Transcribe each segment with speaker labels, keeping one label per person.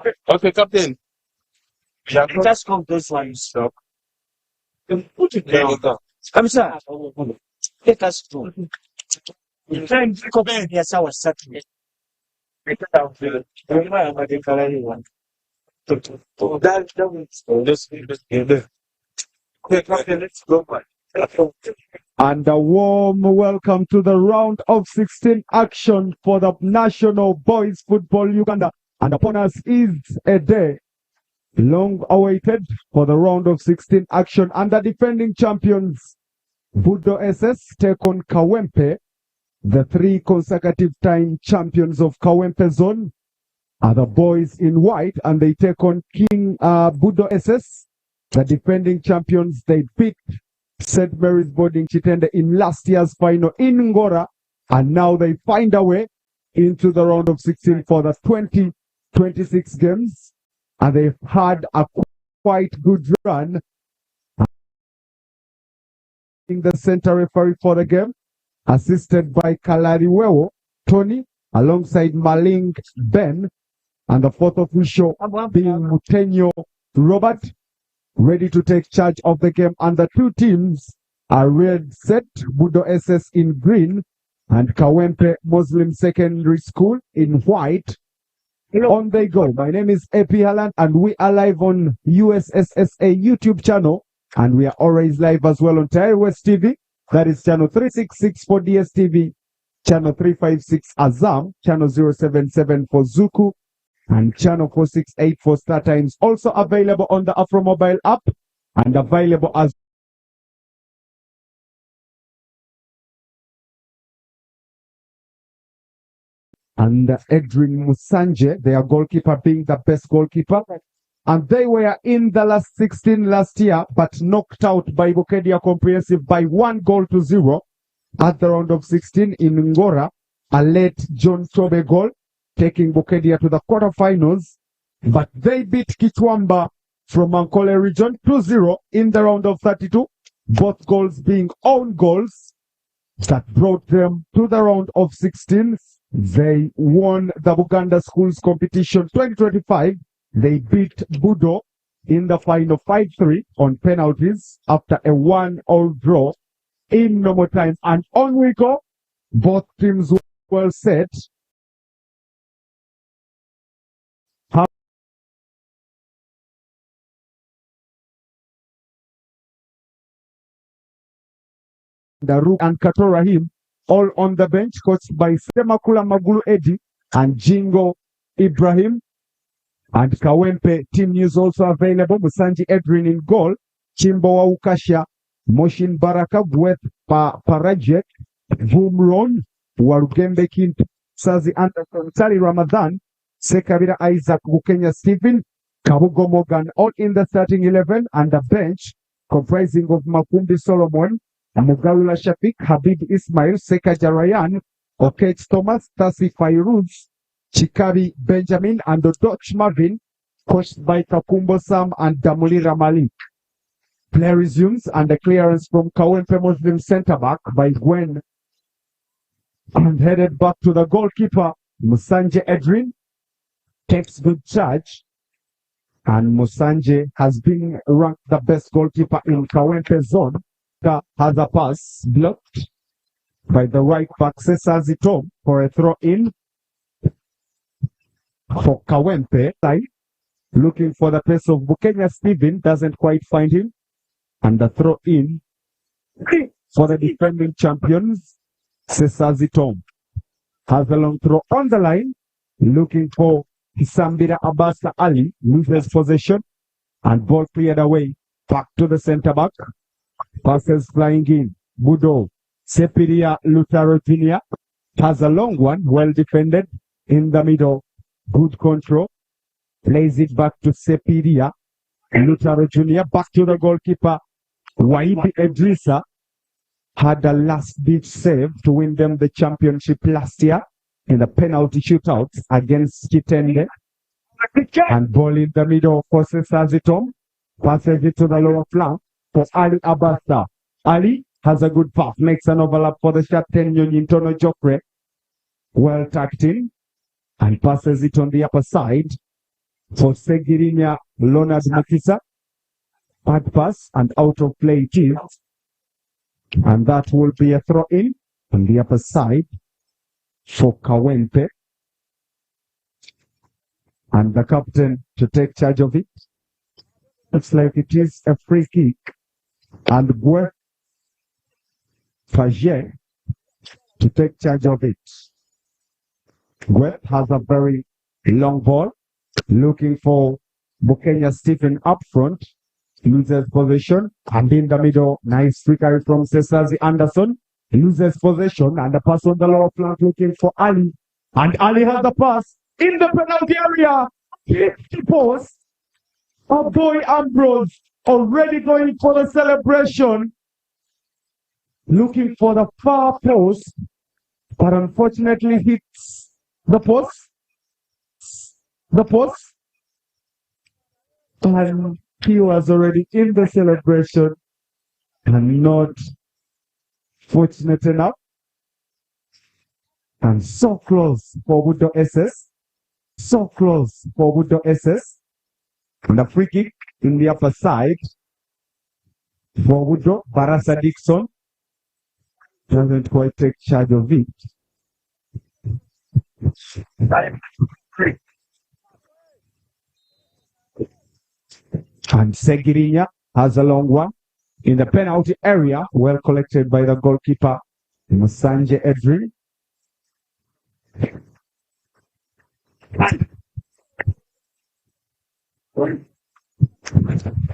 Speaker 1: Okay, Captain.
Speaker 2: Just count those ones. Stop. Put it down. Come, sir. Take us through. You can compare yes, our settlement. Take it down. I'm going to anyone. Let's go back.
Speaker 3: And a warm welcome to the round of 16 action for the National Boys Football Uganda. And upon us is a day long awaited for the round of 16 action, and the defending champions Budo SS take on KAWEMPE. The 3 consecutive time champions of KAWEMPE zone are the boys in white, and they take on King Budo SS. The defending champions, they beat St. Mary's Boarding Chitende in last year's final in Ngora, and now they find a way into the round of 16 for the 2026 games, and they've had a quite good run. In the center referee for the game, assisted by Kalariwewo Tony, alongside Maling Ben, and the 4th official being Mutenyo Robert, ready to take charge of the game. And the 2 teams are red set, Budo SS in green and KAWEMPE Muslim Secondary School in white. On they go. My name is AP Halan, and we are live on USSSA YouTube channel, and we are always live as well on DStv. That is channel 366 for DStv, channel 356 AZAM, channel 077 for Zuku, and channel 468 for StarTimes. Also available on the Afro Mobile app, and available as and Edwin Musanje, their goalkeeper, being the best goalkeeper. And they were in the last 16 last year, but knocked out by Bukedia Comprehensive by 1-0 at the round of 16 in Ngora. A late John Tobe goal, taking Bukedia to the quarterfinals. But they beat Kitwamba from Ankole region 2-0 in the round of 32. Both goals being own goals that brought them to the round of 16. They won the Buganda Schools Competition 2025. They beat Budo in the final 5-3 on penalties after a 1-1 draw in normal time. And on we go. Both teams well set. Daru and Kato Rahim all on the bench, coached by Semakula Magulu Eddie and Jingo Ibrahim. And KAWEMPE team news also available. Musanji Edrin in goal. Chimbo Ukasha, Moshin Baraka, Bweth Parajek, Vumron, Warugembe Kint, Sazi Anderson, Sali Ramadan, Sekabira Isaac, Bukenya Stephen, Kabugo Morgan, all in the starting 11, and the bench comprising of Makumbi Solomon, Mugarula Shafik, Habib Ismail, Seka Jarayan, Okech Thomas, Tasi Fairuz, Chikabi Benjamin, and the Dutch Marvin, coached by Kakumbo Sam and Damulira Malik. Play resumes, and the clearance from KAWEMPE Muslim centre back by Gwen, and headed back to the goalkeeper. Musanje Edrin takes good charge, and Musanje has been ranked the best goalkeeper in KAWEMPE zone. Has a pass blocked by the right back Sesazi Tom for a throw in for KAWEMPE. Looking for the pace of Bukenya Stephen, doesn't quite find him, and the throw in for the defending champions Sesazi Tom. Has a long throw on the line, looking for Sambira Abasa Ali, loses possession, and ball cleared away back to the center back. Passes flying in. Budo Sepiria Lutaro Jr. has a long one, well defended in the middle. Good control. Plays it back to Sepiria Lutaro Jr. Back to the goalkeeper. Waibi Edrisa had a last-ditch save to win them the championship last year in the penalty shootouts against Kitende. And ball in the middle for Sesazitom. Passes it to the lower flank for Ali Abasta. Ali has a good pass, makes an overlap for the shot 10 Yontono Jokre. Well tucked in and passes it on the upper side for Segirinya Leonard Mukisa. Bad pass and out of play it is. And that will be a throw in on the upper side for KAWEMPE. And the captain to take charge of it. Looks like it is a free kick. And Gwe Faje to take charge of it. Gwe has a very long ball. Looking for Bukenya Stephen up front. Loses possession. And in the middle, nice free carry from Cesazi Anderson. Loses possession. And the pass on the lower flank looking for Ali. And Ali has the pass in the penalty area. Hit the post. Oh boy, Ambrose already going for the celebration. Looking for the far post. But unfortunately hits the post. The post. And he was already in the celebration and not fortunate enough. And so close for Budo SS. So close for Budo SS. And the free kick in the upper side for Budo. Barasa Dixon doesn't quite take charge of it. And Segirinya has a long one in the penalty area, well collected by the goalkeeper, Musanje Edrin.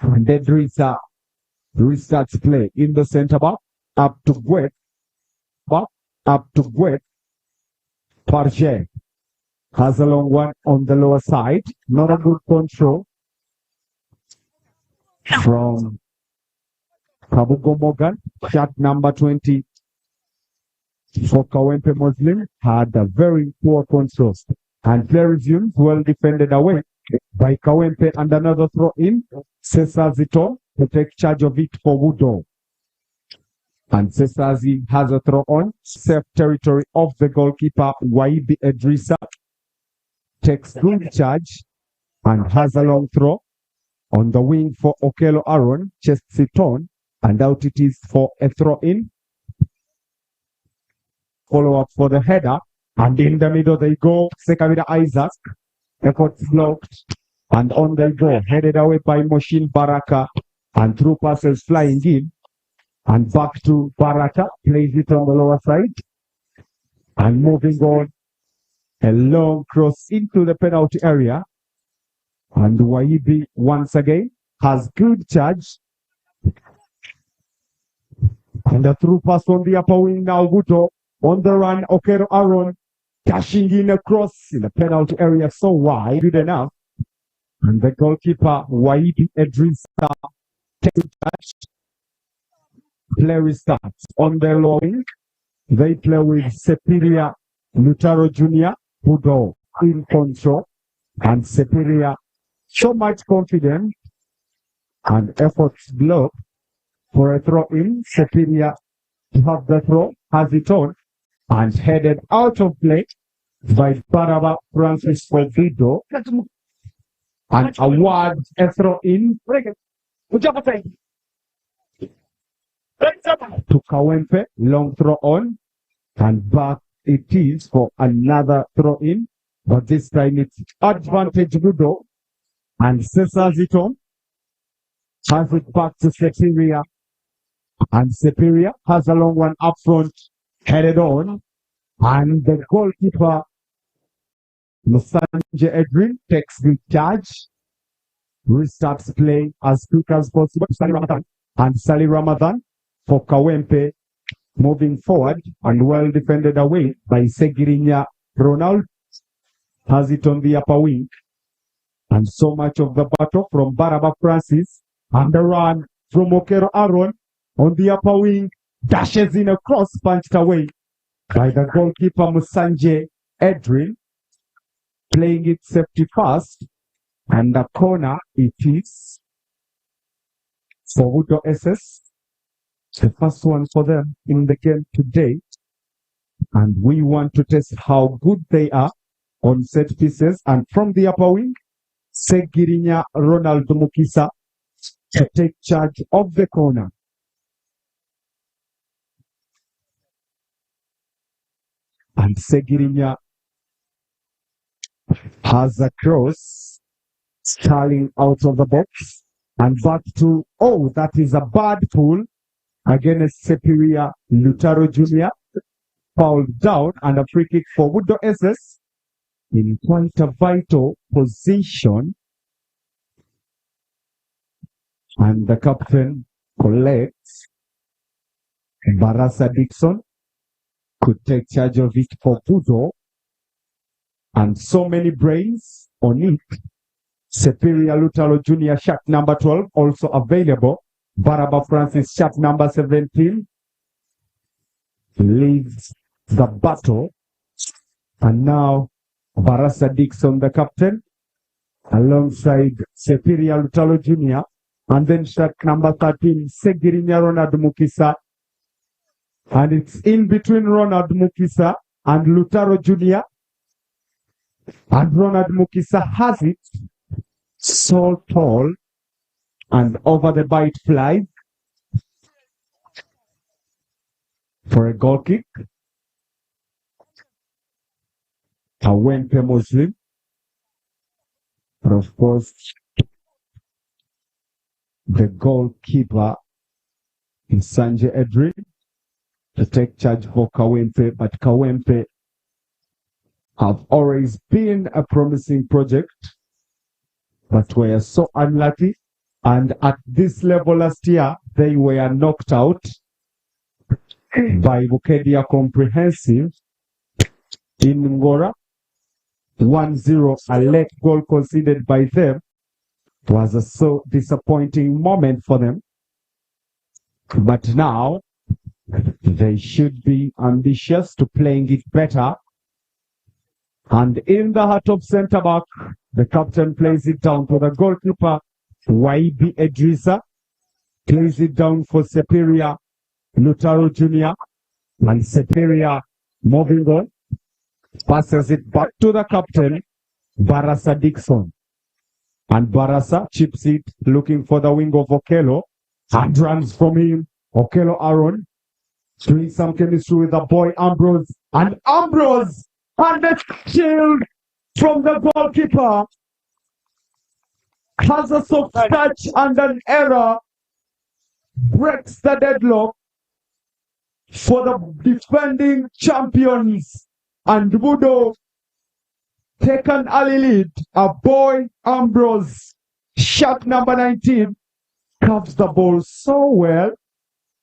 Speaker 3: And Edrisa restarts play in the center back, up to Gwe, up to Gwe. Parje has a long one on the lower side, not a good control from Kabugo Morgan. Shot number 20 for KAWEMPE Muslim had a very poor control. And play resumes, well defended away by KAWEMPE, and another throw in. Cesazi to take charge of it for Budo. And Cesazi has a throw on. Safe territory of the goalkeeper, Waibi Edrisa. Takes good charge and has a long throw. On the wing for Okelo Aaron, chest it on, and out it is for a throw in. Follow up for the header, and in the middle they go. Sekavida Isaac, effort blocked, and on they go, headed away by Moshin Baraka, and through passes flying in, and back to Baraka, plays it on the lower side, and moving on, a long cross into the penalty area. And Waibi once again has good charge. And a through pass on the upper wing now. Budo on the run. Okero Aaron dashing in across in the penalty area so wide. Good enough. And the goalkeeper Waibi Edrisa takes touch. Play restarts on the low wing. They play with Sepiria Lutaro Jr. Budo in control. And Sepiria so much confidence and efforts blocked for a throw in. Sepiria to have the throw, has it on, and headed out of play by Baraba Francis for Budo. And award a throw in to KAWEMPE. Long throw on, and back it is for another throw in, but this time it's advantage Budo. And Cesar has it back to Sepiria. And Sepiria has a long one up front, headed on. And the goalkeeper, Musanje Edrin, takes the charge. Restarts play as quick as possible. And Sali Ramadan for KAWEMPE, moving forward and well defended away by Segirinya Ronald. Has it on the upper wing. And so much of the battle from Baraba Francis, and the run from Okero Aaron on the upper wing, dashes in a cross, punched away by the goalkeeper Musanje Edrin, playing it safety first, and the corner it is for Budo SS, the first one for them in the game today, and we want to test how good they are on set pieces and from the upper wing. Segirinya Ronald Mukisa to take charge of the corner. And Segirinya has a cross, starting out of the box and back to, oh, that is a bad pull against Superior Lutaro Jr. Fouled down and a free kick for Budo SS in quite a vital position. And the captain collects. Barasa Dixon could take charge of it for Budo. And so many brains on it. Superior Lutaro Jr. shirt number 12 also available. Baraba Francis shirt number 17 leads the battle. And now Barasa Dixon, the captain, alongside Superior Lutaro Jr. And then shirt number 13, Segirinya Ronald Mukisa. And it's in between Ronald Mukisa and Lutaro Jr. And Ronald Mukisa has it so tall and over the bite fly for a goal kick. KAWEMPE Muslim. But of course, the goalkeeper is Sanjay Edry to take charge for KAWEMPE, but KAWEMPE have always been a promising project, but were so unlucky. And at this level last year, they were knocked out by Bukedia Comprehensive in Ngora. 1-0, a late goal conceded by them was a so disappointing moment for them. But now, they should be ambitious to playing it better. And in the heart of centre back, the captain plays it down to the goalkeeper, Waibi Edrisa. Plays it down for Superior Lutaro Jr. And Superior moving on. Passes it back to the captain, Barasa Dixon. And Barasa chips it, looking for the wing of Okello. And runs from him, Okello Aaron. Doing some chemistry with the boy Ambrose. And Ambrose! And the shield from the goalkeeper has a soft touch and an error. Breaks the deadlock for the defending champions. And Budo take an early lead. A boy Ambrose, shirt number 19, curves the ball so well.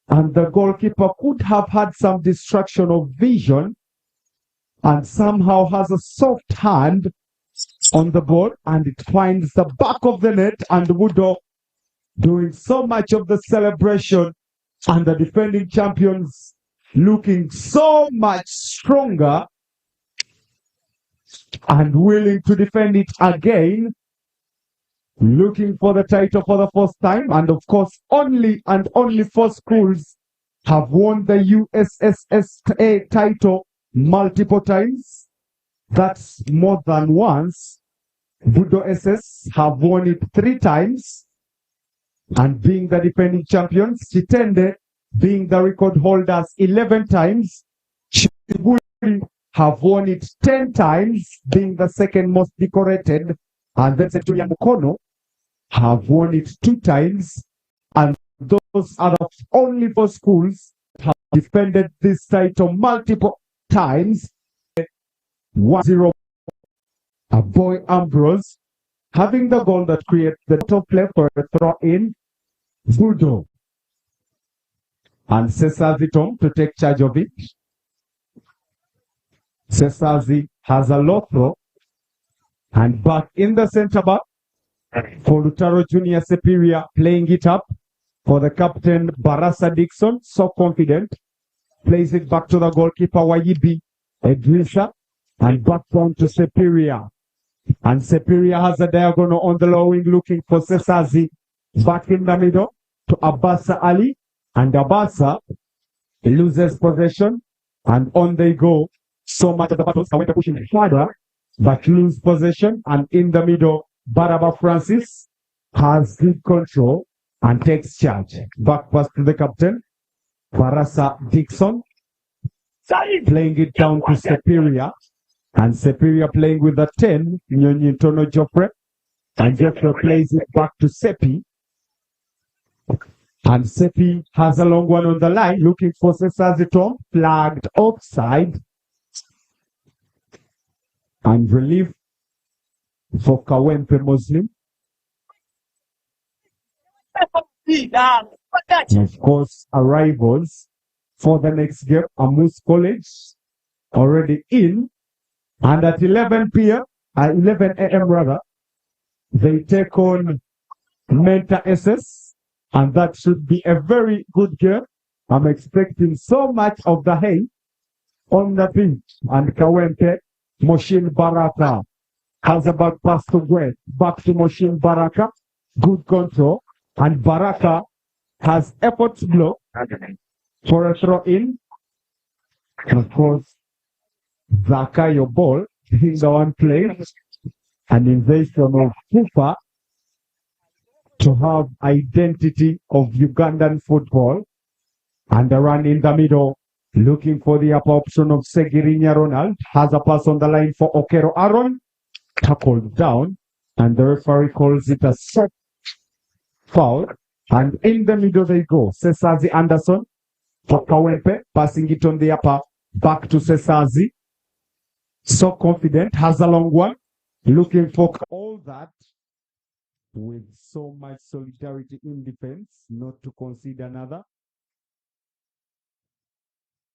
Speaker 3: And the goalkeeper could have had some distraction of vision and somehow has a soft hand on the ball and it finds the back of the net, and Budo doing so much of the celebration and the defending champions looking so much stronger and willing to defend it again, looking for the title for the first time. And of course, only 4 schools have won the USSSA title multiple times. That's more than once. Budo SS have won it 3 times. And being the defending champions, Chitende being the record holders 11 times. Chibuli have won it 10 times, being the second most decorated. And then Centurion Mukono have won it 2 times. And those are the only 4 schools have defended this title multiple times. 1-0. A boy Ambrose having the goal that creates the top play for a throw in. Budo. And Sesazi Tom to take charge of it. Sesazi has a low throw. And back in the centre back for Lutaro Junior Superior, playing it up for the captain Barasa Dixon, so confident. Plays it back to the goalkeeper Wayibi Edrisa, and back down to Superior. And Superior has a diagonal on the low wing looking for Sesazi. Back in the middle to Abasa Ali, and Abasa loses possession, and on they go. So much of the battles are pushing harder, but lose possession, and in the middle Baraba Francis has good control and takes charge. Back pass to the captain. Barasa Dixon playing it down to Superior. And Superior playing with the 10, Nyonyi Tono Joffre. And Joffre plays it back to Sepi. And Sepi has a long one on the line, looking for Sesazitom, flagged offside. And relief for Kawempe Muslim. And of course, arrivals for the next game, Amus College already in. And at 11 p.m., 11 a.m. rather, they take on Menta SS. And that should be a very good game. I'm expecting so much of the hay on the pitch. And Kawempe, Moshin Baraka has a back pass to Gwen. Back to Moshin Baraka. Good control. And Baraka has effort to block for a throw in. And of course, Zakayo ball in the one play. An invasion of FIFA to have identity of Ugandan football. And the run in the middle, looking for the upper option of Segirinya Ronald. Has a pass on the line for Okero Aaron. Tackled down. And the referee calls it a soft foul. And in the middle they go. Sesazi Anderson for Kawempe. Passing it on the upper. Back to Sesazi. So confident. Has a long one. Looking for all that. With so much solidarity in defense. Not to concede another.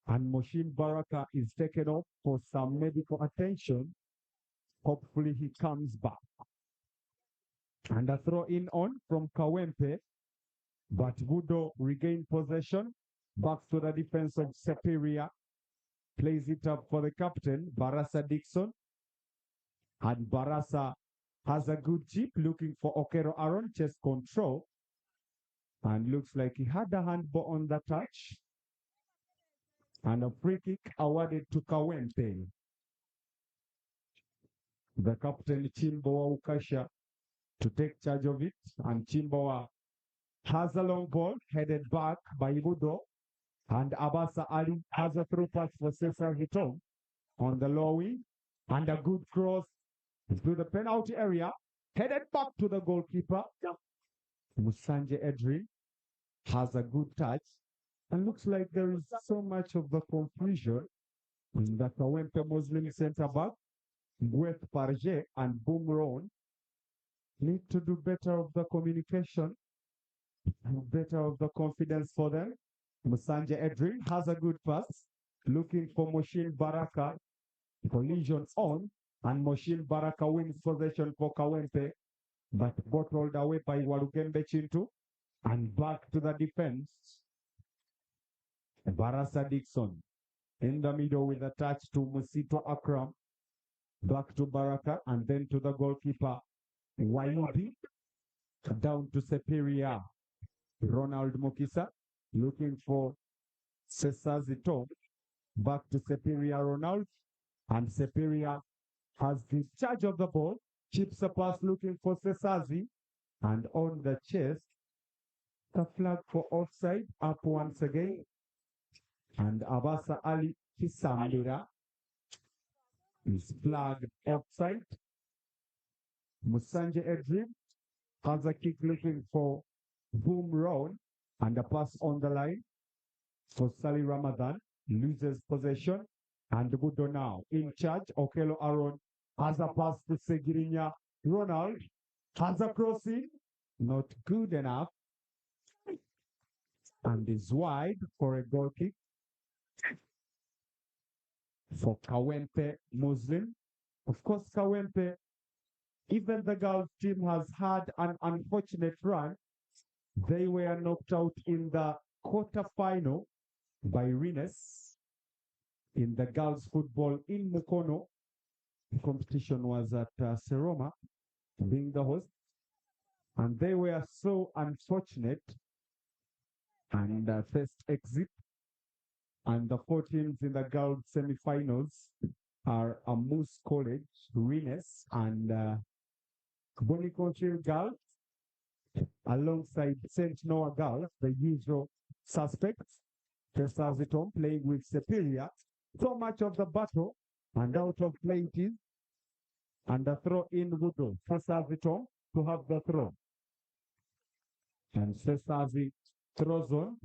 Speaker 3: And Moshin Baraka is taken off for some medical attention. Hopefully he comes back. And a throw in on from Kawempe. But Budo regained possession. Back to the defense of Superior. Plays it up for the captain, Barasa Dixon. And Barasa has a good chip looking for Okero Aaron. Chest control. And looks like he had a handball on the touch. And a free kick awarded to Kawempe. The captain Chimboa Ukasha to take charge of it. And Chimboa has a long ball headed back by Budo. And Abasa Ali has a through pass for Cesar Hitom on the low wing. And a good cross to the penalty area. Headed back to the goalkeeper. Musanje Edrin has a good touch. And looks like there is so much of the confusion in the Kawempe Muslim centre back. Gweth Parje and Boomron need to do better of the communication and better of the confidence for them. Musanje Edrin has a good pass. Looking for Moshin Baraka. Collision on. And Moshin Baraka wins possession for Kawempe. But bottled away by Walugembe Chintu. And back to the defense. Barasa Dixon in the middle with a touch to Musito Akram. Back to Baraka and then to the goalkeeper. Wayubi. Down to Superior. Ronald Mukisa looking for Cesazito. Back to Superior Ronald. And Superior has the charge of the ball. Chips a pass looking for Cesazi. And on the chest, the flag for offside up once again. And Abasa Ali Kisambira is flagged offside. Musanje Edrim has a kick looking for Boom Round. And a pass on the line for Sali Ramadan. Loses possession. And Budo now in charge. Okelo Aaron has a pass to Segirinya Ronald. Has a crossing. Not good enough. And is wide for a goal kick for Kawempe Muslim. Of course, Kawempe, even the girls team has had an unfortunate run. They were knocked out in the quarterfinal by Rines in the girls football in Mukono. The competition was at Seroma, being the host. And they were so unfortunate and first exit. And the 4 teams in the girls semi-finals are Amus College, Rines, and Bonicochil Girls alongside St. Noah Girls, the usual suspects. Tesaziton playing with Superior. So much of the battle and out of play it is. And the throw in Budo. Tesaziton to have the throw. And Tesazi throws on.